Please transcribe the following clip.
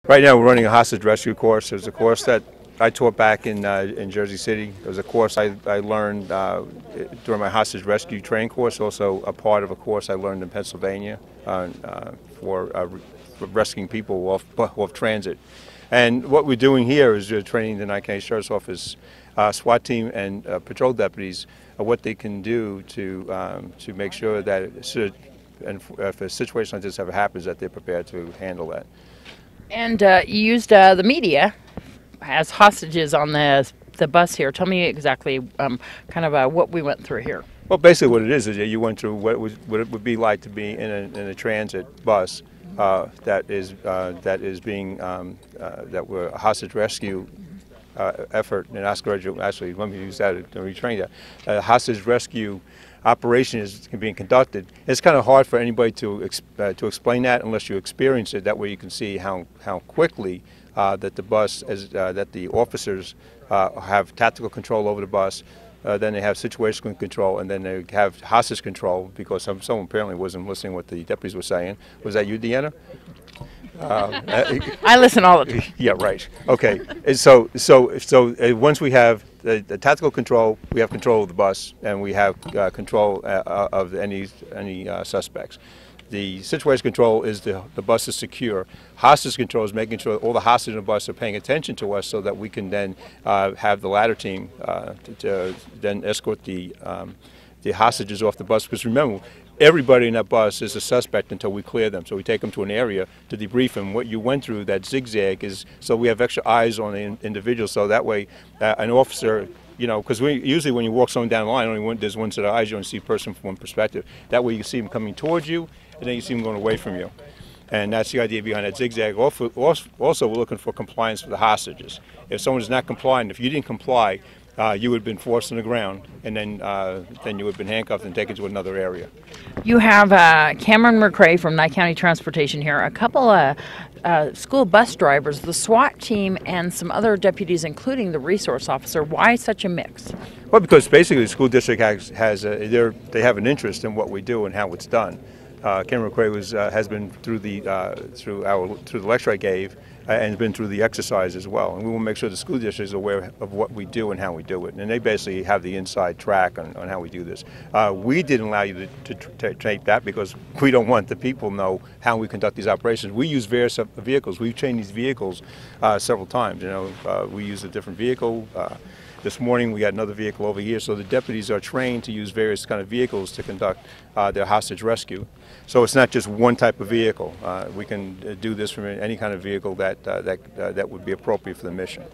Right now we're running a hostage rescue course. There's a course that I taught back in Jersey City. It was a course I learned during my hostage rescue training course, also a part of a course I learned in Pennsylvania for rescuing people off transit. And what we're doing here is training the Nye County Sheriff's Office SWAT team and patrol deputies what they can do to make sure that if a situation like this ever happens, that they're prepared to handle that. And you used the media as hostages on the bus here. Tell me exactly what we went through here. Well, basically what it is you went through what it would be like to be in a transit bus that were a hostage rescue effort. And actually, let me use that to retrain that. A hostage rescue operation is being conducted. It's kind of hard for anybody to explain that unless you experience it. That way you can see how quickly that the officers have tactical control over the bus. Then they have situational control, and then they have hostage control because someone apparently wasn't listening what the deputies were saying. Was that you, Deanna? I listen all the time. Yeah, right. Okay. And so once we have the tactical control, we have control of the bus, and we have control of any suspects. The situation control is the bus is secure. Hostage control is making sure all the hostages in the bus are paying attention to us, so that we can then have the ladder team to then escort the hostages off the bus. Because remember, everybody in that bus is a suspect until we clear them. So we take them to an area to debrief them. What you went through, that zigzag, is so we have extra eyes on the individual. So that way, an officer, because usually when you walk someone down the line, there's one set of eyes. You only see a person from one perspective. That way you see them coming towards you, and then you see them going away from you. And that's the idea behind that zigzag. Also, we're looking for compliance for the hostages. If someone is not complying, if you didn't comply, you would have been forced on the ground, and then you would have been handcuffed and taken to another area. You have Cameron McRae from Nye County Transportation here, a couple of school bus drivers, the SWAT team, and some other deputies, including the resource officer. Why such a mix? Well, because basically the school district they have an interest in what we do and how it's done. Cameron McRae has been through the lecture I gave, and has been through the exercise as well. And we will make sure the school district is aware of what we do and how we do it. And they basically have the inside track on how we do this. We didn't allow you to take that because we don't want the people to know how we conduct these operations. We use various vehicles. We've trained these vehicles several times. We use a different vehicle. This morning we got another vehicle over here, so the deputies are trained to use various kind of vehicles to conduct their hostage rescue. So it's not just one type of vehicle. We can do this from any kind of vehicle that would be appropriate for the mission.